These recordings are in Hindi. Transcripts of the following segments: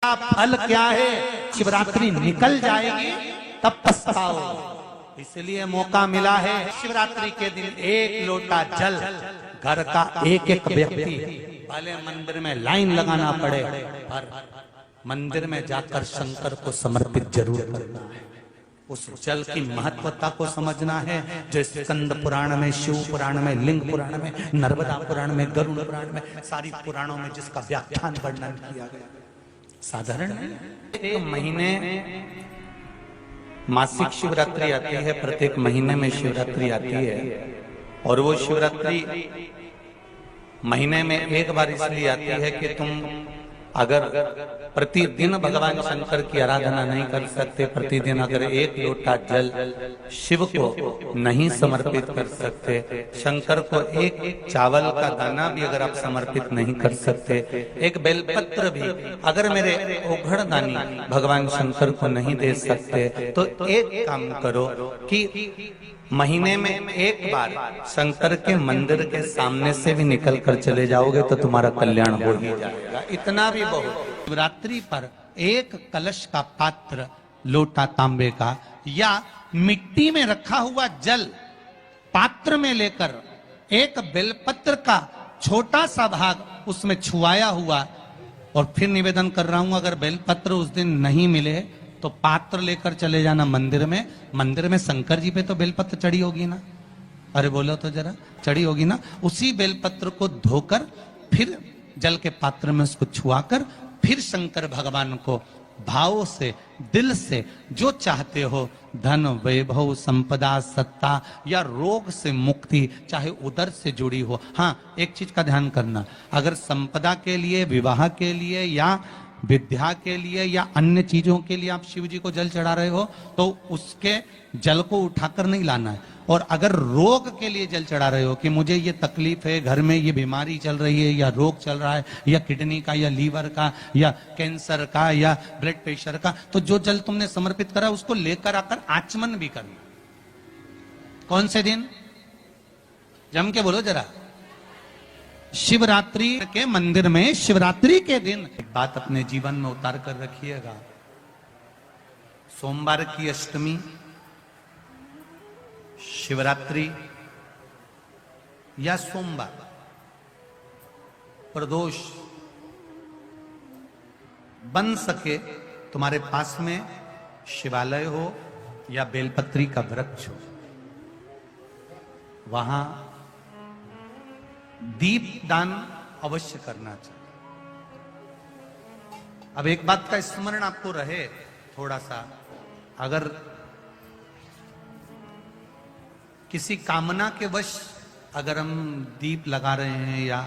का फल क्या है, शिवरात्रि निकल जाएगी तब पछताओ। इसलिए मौका मिला है शिवरात्रि के दिन एक लोटा जल घर का एक एक व्यक्ति, भले मंदिर में लाइन लगाना पड़े पर मंदिर में जाकर शंकर को समर्पित जरूर करना है। उस जल की महत्वता को समझना है, जो स्कंद पुराण में, शिव पुराण में, लिंग पुराण में, नर्मदा पुराण में, गरुड़ पुराण में, सारी पुराणों में जिसका व्याख्यान वर्णन किया गया। साधारण एक महीने मासिक शिवरात्रि आती है, प्रत्येक महीने में शिवरात्रि आती है, और वो शिवरात्रि महीने में एक बार इसलिए आती है कि तुम अगर प्रतिदिन भगवान शंकर की आराधना नहीं कर सकते, प्रतिदिन अगर एक लोटा जल शिव को नहीं समर्पित कर सकते, शंकर को एक चावल का दाना भी अगर आप समर्पित नहीं कर सकते, एक बेलपत्र भी अगर मेरे ओघड़दानी भगवान शंकर को नहीं दे सकते, तो एक काम करो कि महीने में एक बार शंकर के मंदिर के सामने से भी निकल कर चले जाओगे तो तुम्हारा कल्याण हो ही जाएगा। इतना भी बहुत। शिवरात्रि पर एक कलश का पात्र, लोटा तांबे का या मिट्टी में रखा हुआ जल पात्र में लेकर एक बेलपत्र का छोटा सा भाग उसमें छुआया हुआ, और फिर निवेदन कर रहा हूं अगर बेलपत्र उस दिन नहीं मिले तो पात्र लेकर चले जाना मंदिर में। मंदिर में शंकर जी पे तो बेलपत्र चढ़ी होगी ना, अरे बोलो तो जरा, चढ़ी होगी ना। उसी बेलपत्र को धोकर फिर जल के पात्र में उसको छुआकर फिर शंकर भगवान को भाव से, दिल से जो चाहते हो, धन, वैभव, संपदा, सत्ता या रोग से मुक्ति, चाहे उदर से जुड़ी हो। हाँ, एक चीज का ध्यान करना, अगर संपदा के लिए, विवाह के लिए या विद्या के लिए या अन्य चीजों के लिए आप शिव जी को जल चढ़ा रहे हो तो उसके जल को उठाकर नहीं लाना है। और अगर रोग के लिए जल चढ़ा रहे हो कि मुझे ये तकलीफ है, घर में ये बीमारी चल रही है या रोग चल रहा है, या किडनी का या लीवर का या कैंसर का या ब्लड प्रेशर का, तो जो जल तुमने समर्पित करा उसको लेकर आकर आचमन भी करना। कौन से दिन? जम के बोलो जरा। शिवरात्रि के मंदिर में शिवरात्रि के दिन एक बात अपने जीवन में उतार कर रखिएगा। सोमवार की अष्टमी, शिवरात्रि या सोमवार, प्रदोष बन सके तुम्हारे पास में शिवालय हो या बेलपत्री का वृक्ष हो, वहां दीप दान अवश्य करना चाहिए। अब एक बात का स्मरण आपको रहे थोड़ा सा, अगर किसी कामना के वश अगर हम दीप लगा रहे हैं या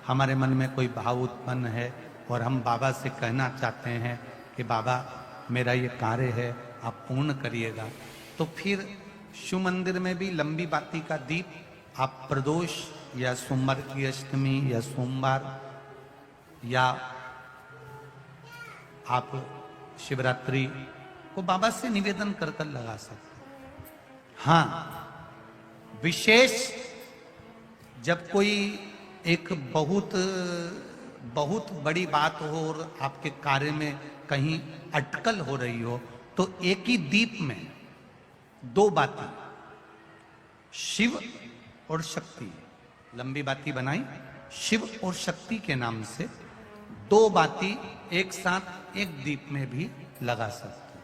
हमारे मन में कोई भाव उत्पन्न है और हम बाबा से कहना चाहते हैं कि बाबा मेरा ये कार्य है आप पूर्ण करिएगा, तो फिर शिव मंदिर में भी लंबी बाती का दीप आप प्रदोष या सोमवार की अष्टमी या सोमवार या आप शिवरात्रि को बाबा से निवेदन कर कर लगा सकते। हाँ, विशेष जब कोई एक बहुत बड़ी बात हो और आपके कार्य में कहीं अटकल हो रही हो, तो एक ही दीप में दो बातें, शिव और शक्ति, लंबी बाती बनाई, शिव और शक्ति के नाम से दो बाती एक साथ एक दीप में भी लगा सकते।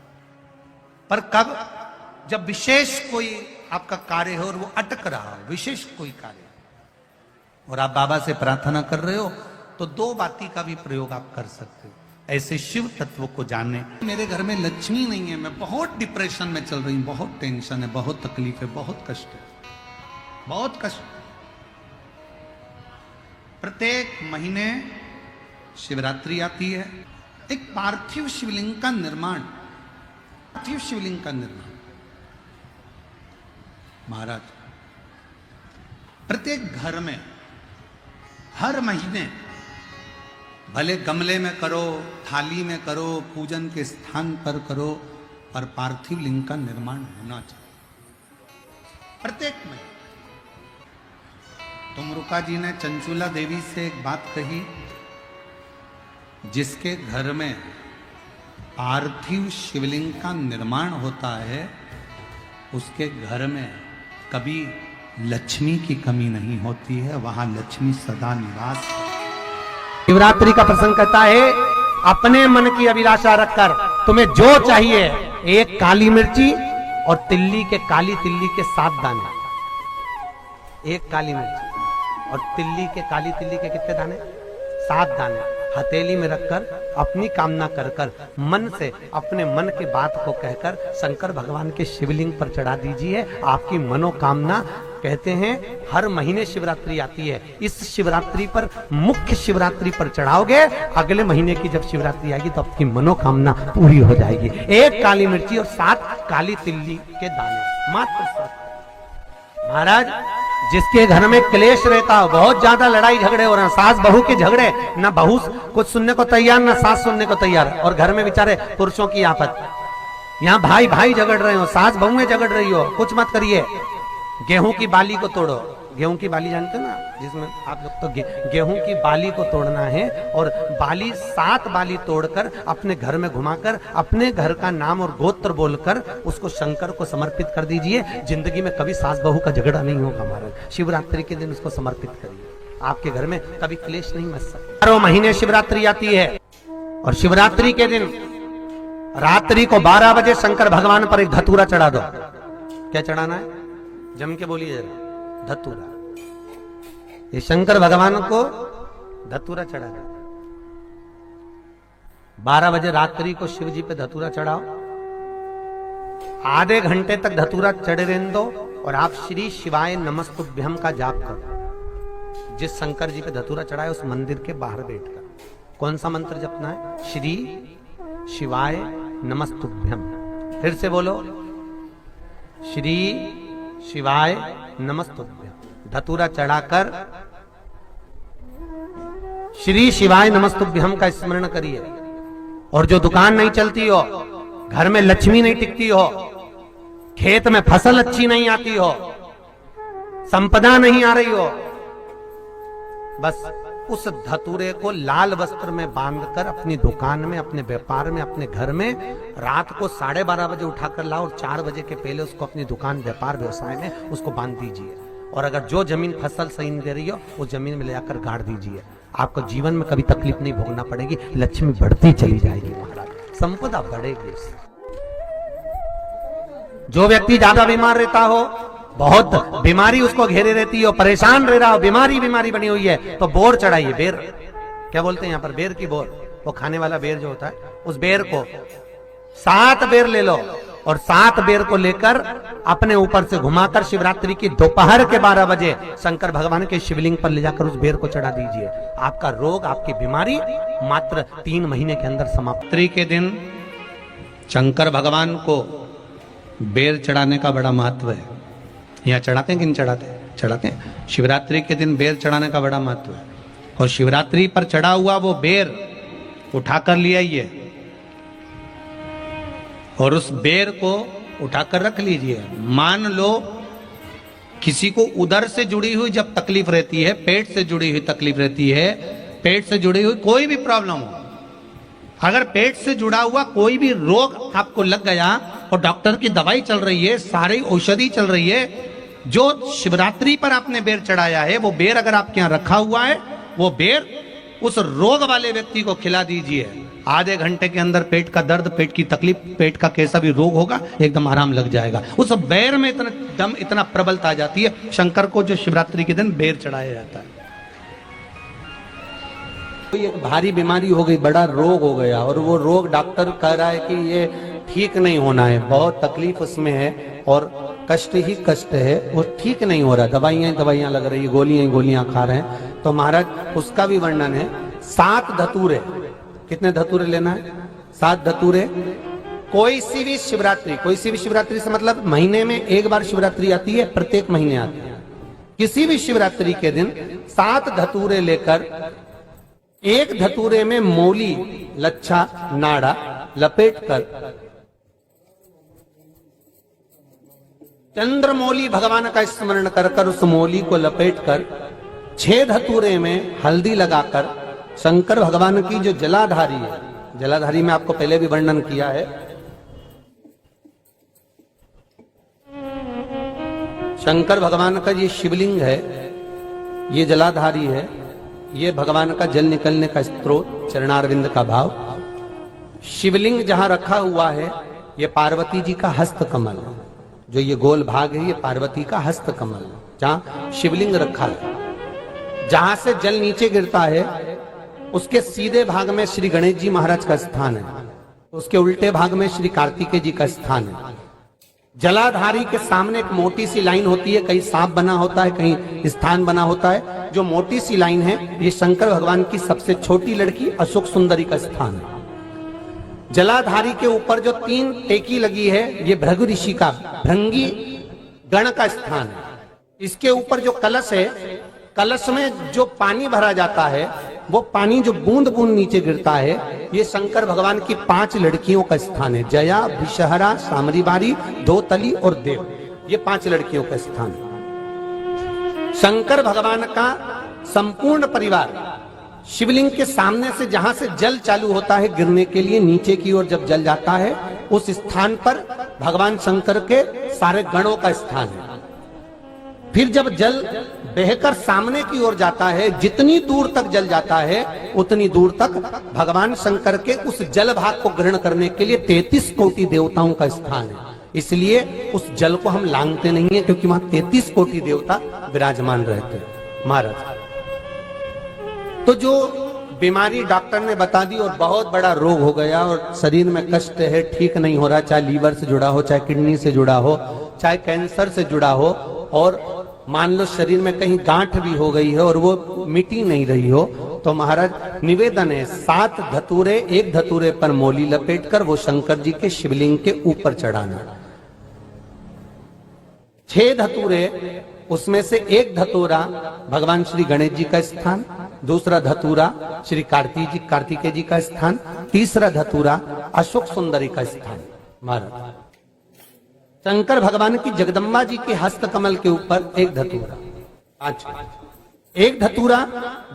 पर कब? जब विशेष कोई आपका कार्य हो और वो अटक रहा हो, विशेष कोई कार्य, और आप बाबा से प्रार्थना कर रहे हो, तो दो बाती का भी प्रयोग आप कर सकते हो। ऐसे शिव तत्व को जाने। मेरे घर में लक्ष्मी नहीं है, मैं बहुत डिप्रेशन में चल रही हूं, बहुत टेंशन है, बहुत तकलीफ है, बहुत कष्ट है, बहुत कष्ट। प्रत्येक महीने शिवरात्रि आती है, एक पार्थिव शिवलिंग का निर्माण, पार्थिव शिवलिंग का निर्माण महाराज प्रत्येक घर में हर महीने, भले गमले में करो, थाली में करो, पूजन के स्थान पर करो, पर पार्थिव लिंग का निर्माण होना चाहिए प्रत्येक में। तुमरुका जी ने चंचुला देवी से एक बात कही, जिसके घर में पार्थिव शिवलिंग का निर्माण होता है उसके घर में कभी लक्ष्मी की कमी नहीं होती है, वहां लक्ष्मी सदा निवास। शिवरात्रि का प्रसंग कहता है अपने मन की अभिलाषा रखकर तुम्हें जो चाहिए, एक काली मिर्ची और काली तिल्ली के 7 दाने। एक काली मिर्ची और काली तिल्ली के कितने दाने? 7 दाने हथेली में रखकर अपनी कामना कर कर मन से अपने मन की बात को कहकर शंकर भगवान के शिवलिंग पर चढ़ा दीजिए। आपकी मनोकामना, कहते हैं हर महीने शिवरात्रि आती है, इस शिवरात्रि पर, मुख्य शिवरात्रि पर चढ़ाओगे, अगले महीने की जब शिवरात्रि आएगी तो आपकी मनोकामना पूरी हो जाएगी। एक काली मिर्ची और 7 काली तिल्ली के दाने, मात्र 7। महाराज, जिसके घर में क्लेश रहता हो, बहुत ज्यादा लड़ाई झगड़े हो रहे हैं, सास बहू के झगड़े, ना बहू कुछ सुनने को तैयार ना सास सुनने को तैयार, और घर में बेचारे पुरुषों की आफत, यहाँ भाई भाई झगड़ रहे हो, सास बहू में झगड़ रही हो, कुछ मत करिए। गेहूं की बाली को तोड़ो। गेहूं की बाली जानते हो ना, जिसमें आप लोग तो गेहूं की बाली को तोड़ना है, और बाली 7 बाली तोड़कर अपने घर में घुमाकर अपने घर का नाम और गोत्र बोलकर उसको शंकर को समर्पित कर दीजिए। जिंदगी में कभी सास बहू का झगड़ा नहीं होगा महाराज। शिवरात्रि के दिन उसको समर्पित करिए, आपके घर में कभी क्लेश नहीं मच सकता। 12 महीने शिवरात्रि आती है, और शिवरात्रि के दिन रात्रि को 12 बजे शंकर भगवान पर एक धतूरा चढ़ा दो। क्या चढ़ाना है? जम के बोलिए जरा। धतूरा। ये शंकर भगवान को धतूरा चढ़ा दो। 12 बजे रात्रि को शिव जी पे धतूरा चढ़ाओ, आधे घंटे तक धतूरा चढ़े रहने दो, और आप श्री शिवाय नमस्तुभ्यम का जाप करो। जिस शंकर जी पे धतूरा चढ़ाए उस मंदिर के बाहर बैठकर कौन सा मंत्र जपना है? श्री शिवाय नमस्तुभ्यम। फिर से बोलो, श्री शिवाय नमस्तुभ्यम। धतूरा चढ़ाकर श्री शिवाय नमस्तुभ्यम का स्मरण करिए। और जो दुकान नहीं चलती हो, घर में लक्ष्मी नहीं टिकती हो, खेत में फसल अच्छी नहीं आती हो, संपदा नहीं आ रही हो, बस उस धतूरे को लाल वस्त्र में बांधकर अपनी दुकान में, अपने व्यापार में, अपने घर में रात को 12:30 बजे उठाकर लाओ, और 4 बजे के पहले उसको अपनी दुकान, व्यापार, व्यवसाय में उसको बांध दीजिए। और अगर जो जमीन फसल सही नहीं दे रही हो, उस जमीन में ले जाकर गाड़ दीजिए। आपको जीवन में कभी तकलीफ नहीं भोगना पड़ेगी, लक्ष्मी बढ़ती चली जाएगी महाराज, संपदा बढ़ेगी। जो व्यक्ति ज्यादा बीमार रहता हो, बहुत बीमारी उसको घेरे रहती हो, परेशान रह रहा हो, बीमारी बनी हुई है, तो बोर चढ़ाइए। बेर, क्या बोलते हैं यहाँ पर? बेर की बोर, वो खाने वाला बेर जो होता है, उस बेर को 7 बेर ले लो, और 7 बेर को लेकर अपने ऊपर से घुमाकर शिवरात्रि की दोपहर के 12 बजे शंकर भगवान के शिवलिंग पर ले जाकर उस बेर को चढ़ा दीजिए। आपका रोग, आपकी बीमारी मात्र 3 महीने के अंदर समाप्त। शिवरात्रि के दिन शंकर भगवान को बेर चढ़ाने का बड़ा महत्व है। यहाँ चढ़ाते हैं कि नहीं चढ़ाते? चढ़ाते हैं। शिवरात्रि के दिन बेर चढ़ाने का बड़ा महत्व है, और शिवरात्रि पर चढ़ा हुआ वो बेर उठाकर ले आइए, और उस बेर को उठाकर रख लीजिए। मान लो किसी को उदर से जुड़ी हुई जब तकलीफ रहती है, पेट से जुड़ी हुई तकलीफ रहती है, पेट से जुड़ी हुई कोई भी प्रॉब्लम हो, अगर पेट से जुड़ा हुआ कोई भी रोग आपको लग गया और डॉक्टर की दवाई चल रही है, सारी औषधि चल रही है, जो शिवरात्रि पर आपने बेर चढ़ाया है, वो बेर अगर आपके यहाँ रखा हुआ है, वो बेर उस रोग वाले व्यक्ति को खिला दीजिए। आधे घंटे के अंदर पेट का दर्द, पेट की तकलीफ, पेट का कैसा भी रोग होगा, एकदम आराम लग जाएगा। उस बेर में इतना दम, इतना प्रबलता आ जाती है शंकर को, जो शिवरात्रि के दिन बेर चढ़ाया जाता है। कोई एक भारी बीमारी हो गई, बड़ा रोग हो गया, और वो रोग डॉक्टर कह रहा है कि ये ठीक नहीं होना है, बहुत तकलीफ उसमें है और कष्ट ही कष्ट है, वो ठीक नहीं हो रहा, दवाइयां लग रही है, गोलियां खा रहे हैं, तो महाराज उसका भी वर्णन है। 7 धतूरे, कितने धतूरे लेना है? 7 धतूरे। कोई सी भी शिवरात्रि से मतलब महीने में एक बार शिवरात्रि आती है, प्रत्येक महीने आती है। किसी भी शिवरात्रि के दिन 7 धतूरे लेकर, एक धतूरे में मोली, लच्छा, नाड़ा लपेटकर, चंद्रमौली भगवान का स्मरण कर उस मोली को लपेटकर 6 धतूरे में हल्दी लगाकर शंकर भगवान की जो जलाधारी है, जलाधारी में आपको पहले भी वर्णन किया है। शंकर भगवान का ये शिवलिंग है, ये जलाधारी है, ये भगवान का जल निकलने का स्रोत, चरणारविंद का भाव। शिवलिंग जहां रखा हुआ है ये पार्वती जी का हस्त कमल है, जो ये गोल भाग है ये पार्वती का हस्त कमल है, जहां शिवलिंग रखा है। जहां से जल नीचे गिरता है उसके सीधे भाग में श्री गणेश जी महाराज का स्थान है, उसके उल्टे भाग में श्री कार्तिकेय जी का स्थान है। जलाधारी के सामने एक मोटी सी लाइन होती है, कहीं सांप बना होता है, कहीं स्थान बना होता है। जो मोटी सी लाइन है ये शंकर भगवान की सबसे छोटी लड़की अशोक सुंदरी का स्थान है। जलाधारी के ऊपर जो 3 टेकी लगी है ये भृगु ऋषि का, भृंगी गण का स्थान है। इसके ऊपर जो कलश है, कलश में जो पानी भरा जाता है वो पानी जो बूंद बूंद नीचे गिरता है ये शंकर भगवान की 5 लड़कियों का स्थान है। जया, विषहरा, सामरीबारी, धोतली और देव, ये 5 लड़कियों का स्थान है। शंकर भगवान का संपूर्ण परिवार शिवलिंग के सामने से, जहां से जल चालू होता है गिरने के लिए नीचे की ओर जब जल जाता है, उस स्थान पर भगवान शंकर के सारे गणों का स्थान है। फिर जब जल बहकर सामने की ओर जाता है, जितनी दूर तक जल जाता है उतनी दूर तक भगवान शंकर के उस जल भाग को ग्रहण करने के लिए 33 कोटि देवताओं का स्थान है। इसलिए उस जल को हम लांघते नहीं है, क्योंकि वहां 33 कोटि देवता विराजमान रहते हैं महाराज। तो जो बीमारी डॉक्टर ने बता दी और बहुत बड़ा रोग हो गया और शरीर में कष्ट है, ठीक नहीं हो रहा, चाहे लीवर से जुड़ा हो, चाहे किडनी से जुड़ा हो, चाहे कैंसर से जुड़ा हो, और मान लो शरीर में कहीं गांठ भी हो गई है और वो मिटी नहीं रही हो, तो महाराज निवेदन है 7 धतूरे, एक धतूरे पर मोली लपेटकर वो शंकर जी के शिवलिंग के ऊपर चढ़ाना। 6 धतूरे, उसमें से एक धतूरा भगवान श्री गणेश जी का स्थान, दूसरा धतूरा श्री कार्तिकेय जी का स्थान, तीसरा धतूरा अशोक सुंदरी का स्थान। महाराज शंकर भगवान की जगदम्बा जी के हस्त कमल के ऊपर एक धतूरा, एक धतूरा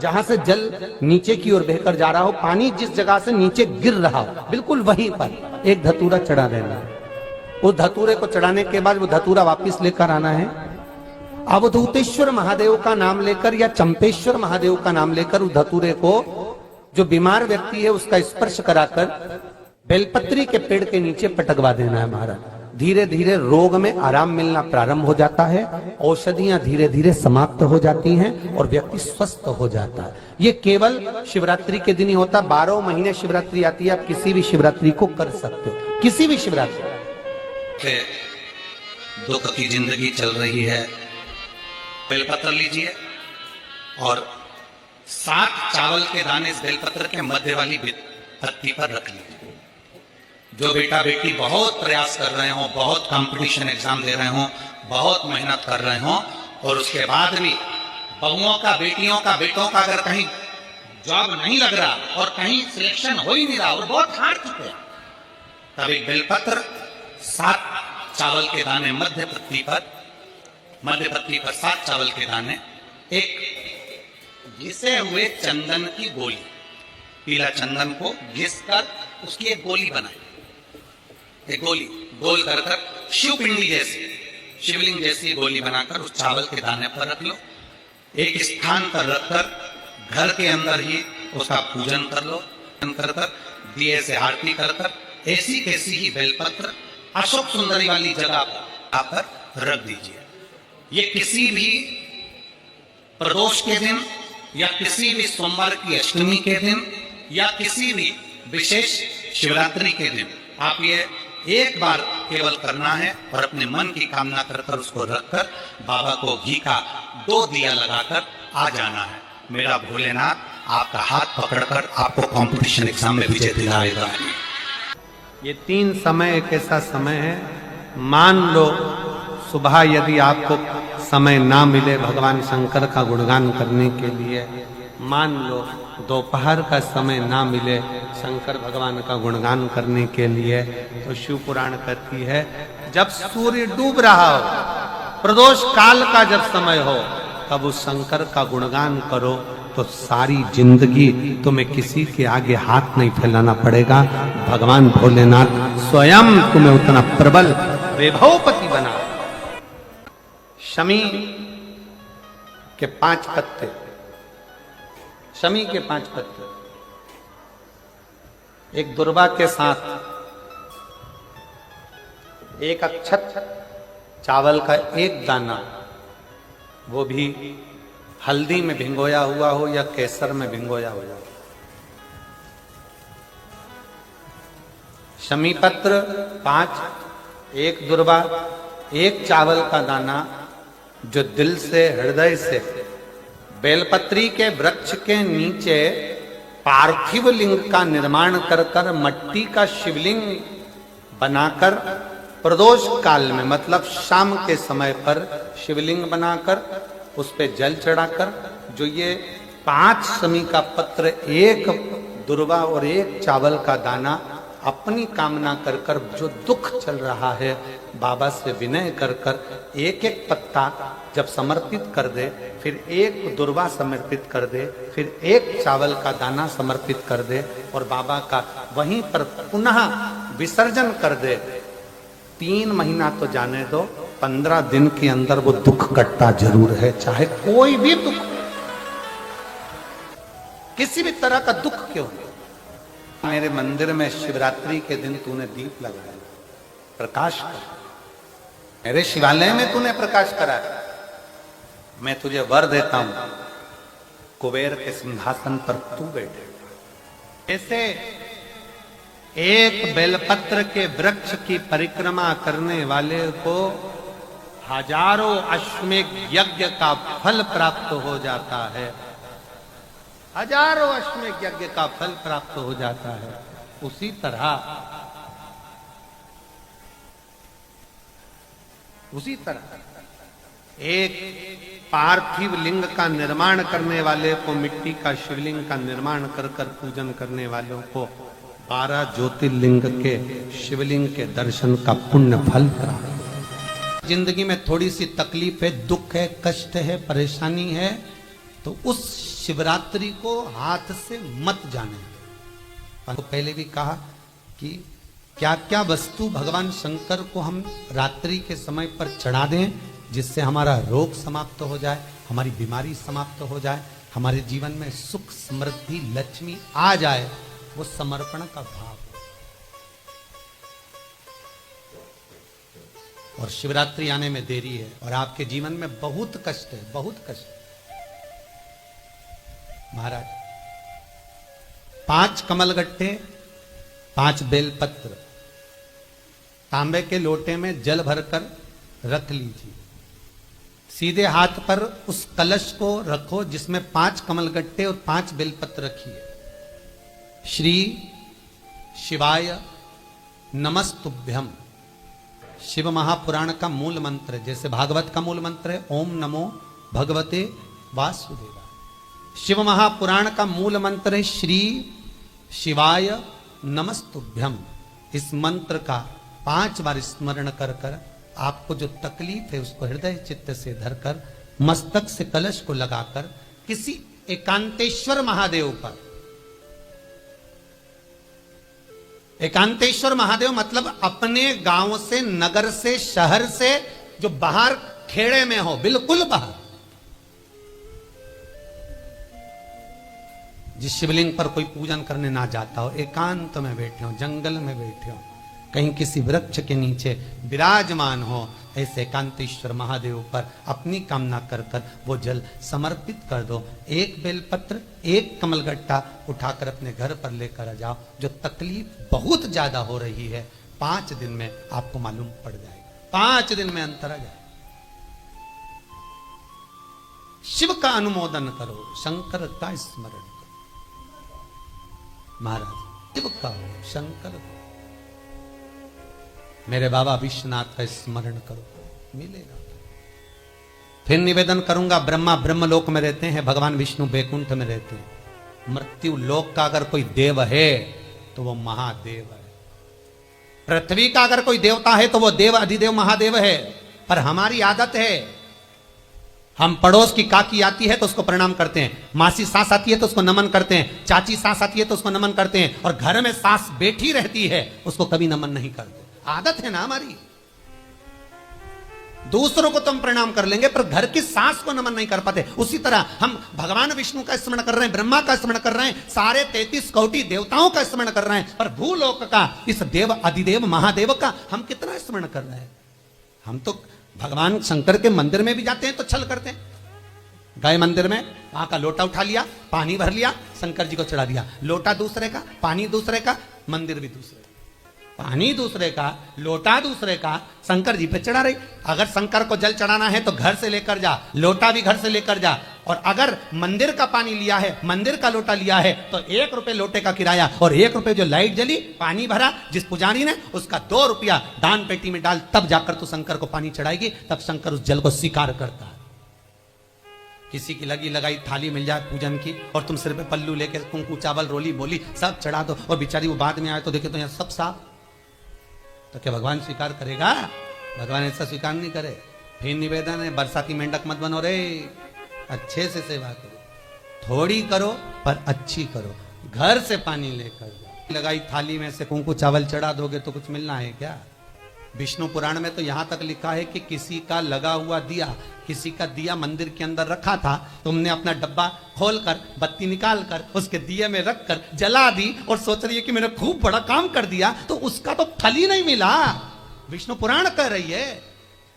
जहां से जल नीचे की ओर बहकर जा रहा हो, पानी जिस जगह से नीचे गिर रहा हो बिल्कुल वहीं पर एक धतूरा चढ़ा देना। उस धतूरे को चढ़ाने के बाद वो धतूरा वापस लेकर आना है। अवधूतेश्वर महादेव का नाम लेकर या चंपेश्वर महादेव का नाम लेकर उस धतूरे को, जो बीमार व्यक्ति है उसका स्पर्श कराकर बेलपत्री के पेड़ के नीचे पटकवा देना है महाराज। धीरे धीरे रोग में आराम मिलना प्रारंभ हो जाता है, औषधियां धीरे धीरे समाप्त हो जाती हैं और व्यक्ति स्वस्थ हो जाता है। ये केवल शिवरात्रि के दिन ही होता। 12 महीने शिवरात्रि आती है, आप किसी भी शिवरात्रि को कर सकते हो, किसी भी शिवरात्रि। दुख की जिंदगी चल रही है, बेलपत्र लीजिए और 7 चावल के दाने इस बेलपत्र के मध्य वाली पत्ती पर रख लीजिए। जो बेटा बेटी बहुत प्रयास कर रहे हो, बहुत कंपटीशन एग्जाम दे रहे हो, बहुत मेहनत कर रहे हो और उसके बाद भी बहुओं का, बेटियों का, बेटों का अगर कहीं जॉब नहीं लग रहा और कहीं सिलेक्शन हो ही नहीं रहा और बहुत हार चुके, तब एक बेलपत्र 7 चावल के दाने मध्य पत्ती पर 7 चावल के दाने, एक घिसे हुए चंदन की गोली, पीला चंदन को घिस कर उसकी एक गोली बनाई। एक गोली गोल कर शिव पिंडी जैसी, शिवलिंग जैसी गोली बनाकर उस चावल के दाने पर रख लो। एक स्थान पर रखकर घर के अंदर ही उसका पूजन कर लो, कर दिए से आरती कर ऐसी कैसी ही बेलपत्र अशोक सुंदरी वाली जगह पर रख दीजिए। ये किसी भी प्रदोष के दिन या किसी भी सोमवार की अष्टमी के दिन या किसी भी विशेष शिवरात्रि के दिन आप ये एक बार केवल करना है और अपने मन की कामना कर उसको रखकर बाबा को घी का 2 दिया लगाकर आ जाना है। मेरा भोलेनाथ आपका हाथ पकड़कर आपको कंपटीशन एग्जाम में विजय दिलाएगा। ये 3 समय एक ऐसा समय है, मान लो सुबह यदि आपको समय ना मिले भगवान शंकर का गुणगान करने के लिए, मान लो दोपहर का समय ना मिले शंकर भगवान का गुणगान करने के लिए, तो शिव पुराण कहती है जब सूर्य डूब रहा हो, प्रदोष काल का जब समय हो, तब उस शंकर का गुणगान करो। तो सारी जिंदगी तुम्हें किसी के आगे हाथ नहीं फैलाना पड़ेगा। भगवान भोलेनाथ स्वयं तुम्हें उतना प्रबल वैभवपति बना। शमी के 5 पत्ते, शमी के 5 पत्ते, एक दुर्वा के साथ एक अक्षत चावल का एक दाना, वो भी हल्दी में भिंगोया हुआ हो या केसर में भिंगोया हुआ। शमी पत्र 5, एक दुर्वा, एक चावल का दाना, जो दिल से हृदय से बेलपत्री के वृक्ष के नीचे पार्थिव लिंग का निर्माण कर कर मट्टी का शिवलिंग बनाकर प्रदोष काल में, मतलब शाम के समय पर शिवलिंग बनाकर उस पे जल चढ़ाकर, जो ये 5 शमी का पत्र, एक दुर्वा और एक चावल का दाना, अपनी कामना कर कर, जो दुख चल रहा है बाबा से विनय कर कर एक एक पत्ता जब समर्पित कर दे, फिर एक दुर्वा समर्पित कर दे, फिर एक चावल का दाना समर्पित कर दे और बाबा का वहीं पर पुनः विसर्जन कर दे, 3 महीना तो जाने दो, 15 दिन के अंदर वो दुख कटता जरूर है। चाहे कोई भी दुख, किसी भी तरह का दुख क्यों हो। मेरे मंदिर में शिवरात्रि के दिन तूने दीप लगाया, प्रकाश कर, मेरे शिवालय में तूने प्रकाश करा, मैं तुझे वर देता हूं, कुबेर के सिंहासन पर तू बैठे। ऐसे एक बेलपत्र के वृक्ष की परिक्रमा करने वाले को हजारों अश्वमेध यज्ञ का फल प्राप्त हो जाता है, हजारों अश्वमेध यज्ञ का फल प्राप्त हो जाता है। उसी तरह एक पार्थिव लिंग का निर्माण करने वाले को, मिट्टी का शिवलिंग का निर्माण कर कर पूजन करने वालों को 12 ज्योतिर्लिंग के शिवलिंग के दर्शन का पुण्य फल प्राप्त। जिंदगी में थोड़ी सी तकलीफ है, दुख है, कष्ट है, परेशानी है, तो उस शिवरात्रि को हाथ से मत जाने। तो पहले भी कहा कि क्या क्या वस्तु भगवान शंकर को हम रात्रि के समय पर चढ़ा दें, जिससे हमारा रोग समाप्त हो जाए, हमारी बीमारी समाप्त हो जाए, हमारे जीवन में सुख समृद्धि लक्ष्मी आ जाए। वो समर्पण का भाव। और शिवरात्रि आने में देरी है और आपके जीवन में बहुत कष्ट है, बहुत कष्ट। महाराज 5 कमलगट्टे, 5 बेलपत्र तांबे के लोटे में जल भरकर रख लीजिए। सीधे हाथ पर उस कलश को रखो जिसमें 5 कमलगट्टे और 5 बेलपत्र रखिए। श्री शिवाय नमस्तुभ्यम, शिव महापुराण का मूल मंत्र, जैसे भागवत का मूल मंत्र है ओम नमो भगवते वासुदेवाय। शिव महापुराण का मूल मंत्र है श्री शिवाय नमस्तुभ्यम। इस मंत्र का 5 बार स्मरण कर कर आपको जो तकलीफ है उसको हृदय चित्त से धरकर मस्तक से कलश को लगाकर किसी एकांतेश्वर महादेव पर, एकांतेश्वर महादेव मतलब अपने गांव से, नगर से, शहर से जो बाहर खेड़े में हो, बिल्कुल बाहर, जिस शिवलिंग पर कोई पूजन करने ना जाता हो, एकांत में बैठे हो, जंगल में बैठे हो, कहीं किसी वृक्ष के नीचे विराजमान हो, ऐसे एकांतेश्वर महादेव पर अपनी कामना कर कर वो जल समर्पित कर दो। एक बेलपत्र, एक कमलगट्टा उठाकर अपने घर पर लेकर आ जाओ। जो तकलीफ बहुत ज्यादा हो रही है 5 दिन में आपको मालूम पड़ जाएगा, 5 दिन में अंतर आ जाएगा। शिव का अनुमोदन करो, शंकर का स्मरण करो। महाराज शिव का हो, शंकर का, मेरे बाबा विश्वनाथ का स्मरण करो, मिलेगा। फिर निवेदन करूंगा, ब्रह्मा ब्रह्मलोक में रहते हैं, भगवान विष्णु बैकुंठ में रहते हैं। मृत्यु लोक का अगर कोई देव है तो वो महादेव है। पृथ्वी का अगर कोई देवता है तो वो देव अधिदेव महादेव है। पर हमारी आदत है हम पड़ोस की काकी आती है तो उसको प्रणाम करते हैं, मासी सास आती है तो उसको नमन करते हैं, चाची सास आती है तो उसको नमन करते हैं, और घर में सास बैठी रहती है उसको कभी नमन नहीं करते। आदत है ना हमारी। दूसरों को तो हम प्रणाम कर लेंगे पर घर की सास को नमन नहीं कर पाते। उसी तरह हम भगवान विष्णु का स्मरण कर रहे हैं, ब्रह्मा का स्मरण कर रहे हैं, सारे 33 कोटि देवताओं का स्मरण कर रहे हैं, पर भूलोक का इस देव अधिदेव महादेव का हम कितना स्मरण कर रहे हैं। हम तो भगवान शंकर के मंदिर में भी जाते हैं तो छल करते हैं। गए मंदिर में, वहां का लोटा उठा लिया, पानी भर लिया, शंकर जी को चढ़ा दिया। लोटा दूसरे का, पानी दूसरे का, मंदिर भी दूसरे का। पानी दूसरे का, लोटा दूसरे का, शंकर जी पे चढ़ा रही। अगर शंकर को जल चढ़ाना है तो घर से लेकर जा, लोटा भी घर से लेकर जा। और अगर मंदिर का पानी लिया है, मंदिर का लोटा लिया है तो 1 रुपए लोटे का किराया, और 1 रुपए जो लाइट जली, पानी भरा जिस पुजारी ने, उसका 2 रुपया दान पेटी में डाल, तब जाकर तू शंकर को पानी चढ़ाएगी, तब शंकर उस जल को स्वीकार करता है। किसी की लगी लगाई थाली मिल जाए पूजन की, और तुम सिर पे पल्लू लेके कुंकू चावल रोली बोली सब चढ़ा दो, और बेचारी वो बाद में आए तो देखे तो यहाँ सब साफ, तो क्या भगवान स्वीकार करेगा? भगवान ऐसा स्वीकार नहीं करे। फिर निवेदन है, बरसाती मेंढक मत बनो रे, अच्छे से सेवा करो, थोड़ी करो पर अच्छी करो। घर से पानी लेकर जाओ, लगाई थाली में से कुंकू चावल चढ़ा दोगे तो कुछ मिलना है क्या? विष्णु पुराण में तो यहां तक लिखा है कि किसी का लगा हुआ दिया, किसी का दिया मंदिर के अंदर रखा था, तुमने अपना डब्बा खोलकर बत्ती निकाल कर उसके दिए में रखकर जला दी और सोच रही है कि मैंने खूब बड़ा काम कर दिया, तो उसका तो फल ही नहीं मिला। विष्णु पुराण कह रही है,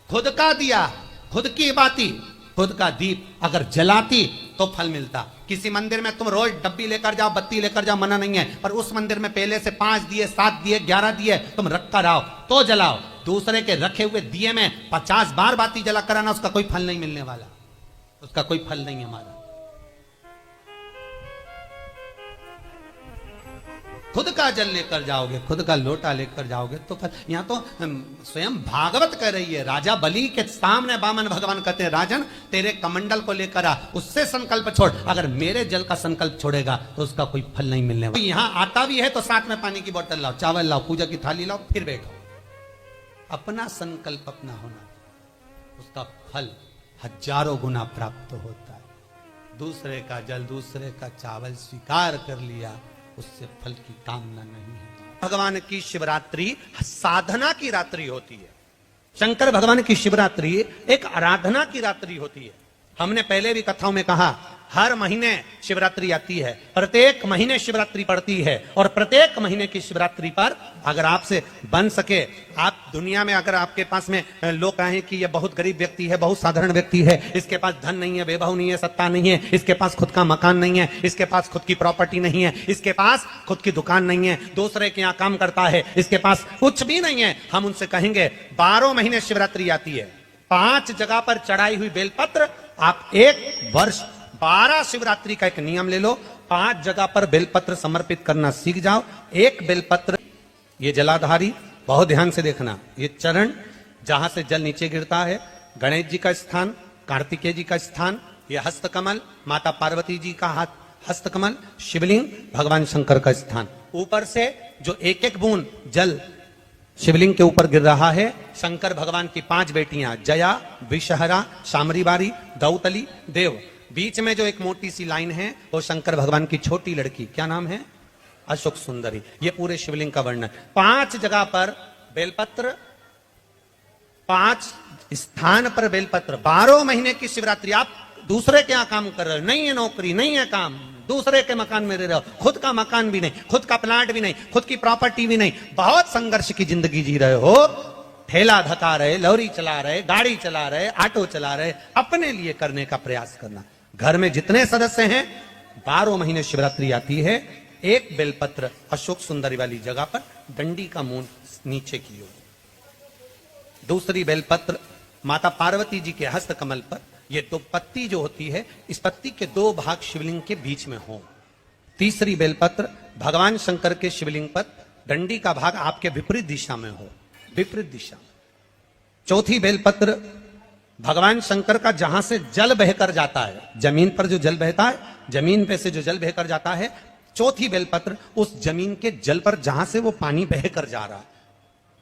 खुद का दिया, खुद की बाती, खुद का दीप अगर जलाती तो फल मिलता। किसी मंदिर में तुम रोज डब्बी लेकर जाओ, बत्ती लेकर जाओ, मना नहीं है, पर उस मंदिर में पहले से 5 दिए, 7 दिए, 11 दिए तुम रख कर आओ तो जलाओ। दूसरे के रखे हुए दिए में 50 बार बाती जला कर आना, उसका कोई फल नहीं मिलने वाला, उसका कोई फल नहीं हमारा। खुद का जल लेकर जाओगे, खुद का लोटा लेकर जाओगे तो फल। यहां तो स्वयं भागवत कह रही है, राजा बलि के सामने वामन भगवान कहते हैं, राजन तेरे कमंडल को लेकर आ, उससे संकल्प छोड़, अगर मेरे जल का संकल्प छोड़ेगा तो उसका कोई फल नहीं मिलने वाला। यहां आता भी है तो साथ में पानी की बोतल लाओ, चावल लाओ, पूजा की थाली लाओ, फिर बैठो। अपना संकल्प अपना होना, उसका फल हजारों गुना प्राप्त होता है। दूसरे का जल, दूसरे का चावल स्वीकार कर लिया, उससे फल की कामना नहीं है। भगवान की शिवरात्रि साधना की रात्रि होती है। शंकर भगवान की शिवरात्रि एक आराधना की रात्रि होती है। हमने पहले भी कथाओं में कहा, हर महीने शिवरात्रि आती है, प्रत्येक महीने शिवरात्रि पड़ती है, और प्रत्येक महीने की शिवरात्रि पर अगर आपसे बन सके, आप दुनिया में अगर आपके पास में लोग कहें कि ये बहुत गरीब व्यक्ति है, बहुत साधारण व्यक्ति है, इसके पास धन नहीं है, वैभव नहीं है, सत्ता नहीं है, इसके पास खुद का मकान नहीं है, इसके पास खुद की प्रॉपर्टी नहीं है, इसके पास खुद की दुकान नहीं है, दूसरे के यहाँ काम करता है, इसके पास कुछ भी नहीं है, हम उनसे कहेंगे 12 महीने शिवरात्रि आती है, 5 जगह पर चढ़ाई हुई बेलपत्र, आप 1 वर्ष 12 शिवरात्रि का एक नियम ले लो, 5 जगह पर बेलपत्र समर्पित करना सीख जाओ। एक बेलपत्र, ये जलाधारी, बहुत ध्यान से देखना, ये चरण जहां से जल नीचे गिरता है, गणेश जी का स्थान, कार्तिकेय जी का स्थान, ये हस्तकमल, माता पार्वती जी का हाथ हस्तकमल, शिवलिंग, भगवान शंकर का स्थान। ऊपर से जो एक एक बूंद जल शिवलिंग के ऊपर गिर रहा है, शंकर भगवान की 5 बेटियां, जया, विषहरा, शामरीबारी, दौतली, देव। बीच में जो एक मोटी सी लाइन है वो शंकर भगवान की छोटी लड़की, क्या नाम है? अशोक सुंदरी। ये पूरे शिवलिंग का वर्णन। 5 जगह पर बेलपत्र, 5 स्थान पर बेलपत्र। 12 महीने की शिवरात्रि। आप दूसरे के यहाँ काम कर रहे हो, नहीं है नौकरी, नहीं है काम, दूसरे के मकान में रह रहे हो, खुद का मकान भी नहीं, खुद का प्लाट भी नहीं, खुद की प्रॉपर्टी भी नहीं, बहुत संघर्ष की जिंदगी जी रहे हो, ठेला धका रहे, लौरी चला रहे, गाड़ी चला रहे, ऑटो चला रहे, अपने लिए करने का प्रयास करना। घर में जितने सदस्य हैं, 12 महीने शिवरात्रि आती है, एक बेलपत्र अशोक सुंदरी वाली जगह पर, डंडी का मुंह नीचे की ओर। दूसरी बेलपत्र माता पार्वती जी के हस्त कमल पर, ये 2 पत्ती जो होती है, इस पत्ती के 2 भाग शिवलिंग के बीच में हो। तीसरी बेलपत्र भगवान शंकर के शिवलिंग पर, डंडी का भाग आपके विपरीत दिशा में हो, विपरीत दिशा। चौथी बेलपत्र भगवान शंकर का जहां से जल बहकर जाता है, जमीन पर जो जल बहता है, जमीन पे से जो जल बहकर जाता है, चौथी बेलपत्र उस जमीन के जल पर जहां से वो पानी बहकर जा रहा है,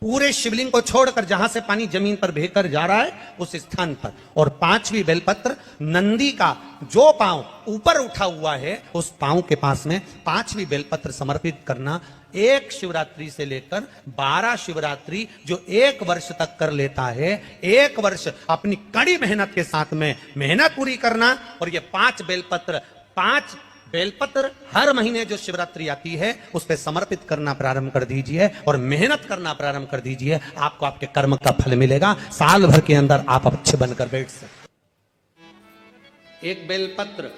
पूरे शिवलिंग को छोड़कर जहां से पानी जमीन पर बहकर जा रहा है उस स्थान पर, और 5वीं बेलपत्र नंदी का जो पांव ऊपर उठा हुआ है उस पांव के पास में 5वीं बेलपत्र समर्पित करना। एक शिवरात्रि से लेकर 12 शिवरात्रि जो 1 वर्ष तक कर लेता है, 1 वर्ष अपनी कड़ी मेहनत के साथ में मेहनत पूरी करना। और ये 5 बेलपत्र हर महीने जो शिवरात्रि आती है उस पर समर्पित करना प्रारंभ कर दीजिए और मेहनत करना प्रारंभ कर दीजिए। आपको आपके कर्म का फल मिलेगा। साल भर के अंदर आप अच्छे बनकर बैठ सकते। एक बेलपत्र,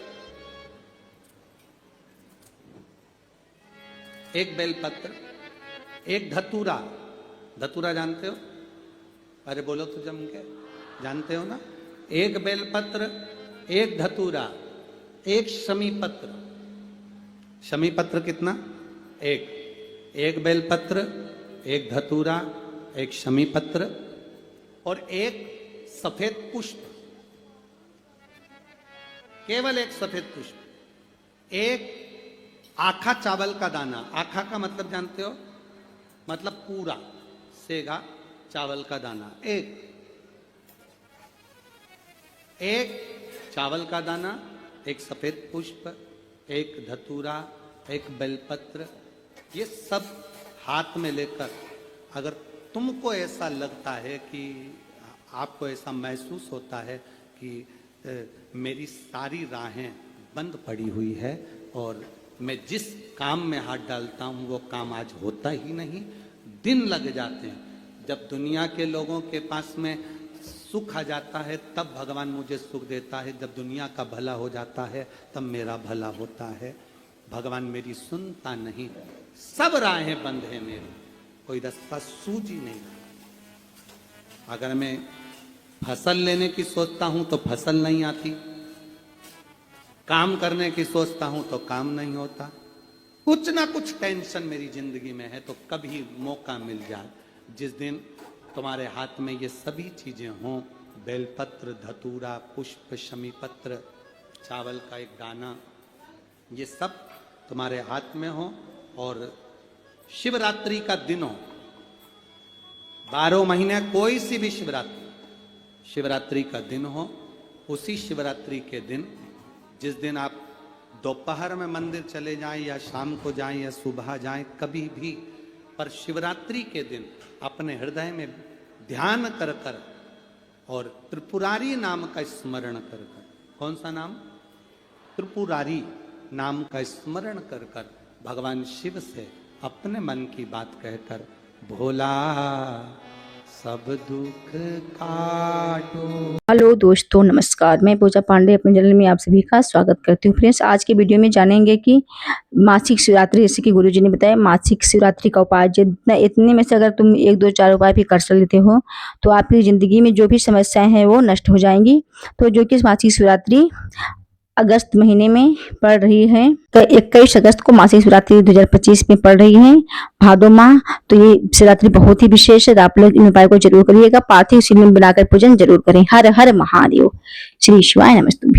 एक धतूरा। धतूरा जानते हो? अरे बोलो तो जम के, जानते हो ना? एक बेलपत्र, एक धतूरा, एक शमीपत्र। शमीपत्र कितना? एक बेलपत्र, एक धतूरा, एक शमीपत्र और एक सफेद पुष्प। केवल एक सफेद पुष्प। एक आखा चावल का दाना। आखा का मतलब जानते हो? मतलब पूरा सेगा चावल का दाना। एक चावल का दाना, एक सफेद पुष्प, एक धतूरा, एक बेलपत्र, ये सब हाथ में लेकर अगर तुमको ऐसा लगता है कि आपको ऐसा महसूस होता है कि मेरी सारी राहें बंद पड़ी हुई है और मैं जिस काम में हाथ डालता हूँ वो काम आज होता ही नहीं, दिन लग जाते हैं। जब दुनिया के लोगों के पास में सुख आ जाता है तब भगवान मुझे सुख देता है, जब दुनिया का भला हो जाता है तब मेरा भला होता है। भगवान मेरी सुनता नहीं, सब राहें बंद है मेरी, कोई रास्ता सूझ ही नहीं। अगर मैं फसल लेने की सोचता हूं तो फसल नहीं आती, काम करने की सोचता हूं तो काम नहीं होता, कुछ ना कुछ टेंशन मेरी जिंदगी में है। तो कभी मौका मिल जाए जिस दिन तुम्हारे हाथ में ये सभी चीजें हों, बेलपत्र, धतूरा, पुष्प, शमीपत्र, चावल का एक दाना, ये सब तुम्हारे हाथ में हो और शिवरात्रि का दिन हो। 12 महीने कोई सी भी शिवरात्रि का दिन हो, उसी शिवरात्रि के दिन, जिस दिन आप दोपहर में मंदिर चले जाएं या शाम को जाएं या सुबह जाएं, कभी भी, पर शिवरात्रि के दिन अपने हृदय में ध्यान कर कर और त्रिपुरारी नाम का स्मरण कर कर। कौन सा नाम? त्रिपुरारी नाम का स्मरण कर कर भगवान शिव से अपने मन की बात कहकर, भोला सब दुख काटो। हेलो दोस्तों, नमस्कार। मैं पूजा पांडे अपने चैनल में आप सभी का स्वागत करती हूँ। फ्रेंड्स, आज के वीडियो में जानेंगे कि मासिक शिवरात्रि, जैसे कि गुरुजी ने बताया, मासिक शिवरात्रि का उपाय जितना, इतने में से अगर तुम 1, 2, 4 उपाय भी कर लेते हो तो आपकी जिंदगी में जो भी समस्याएं हैं वो नष्ट हो जाएंगी। तो जो कि मासिक शिवरात्रि अगस्त महीने में पड़ रही है, तो 21 अगस्त को मासिक शिवरात्रि 2025 में पड़ रही है, भादो माह। तो ये शिवरात्रि बहुत ही विशेष है। आप लोग इन उपाय को जरूर करिएगा। पार्थिव शिव में बनाकर पूजन जरूर करें। हर हर महादेव। श्री शिवाय नमस्तुभ्यं।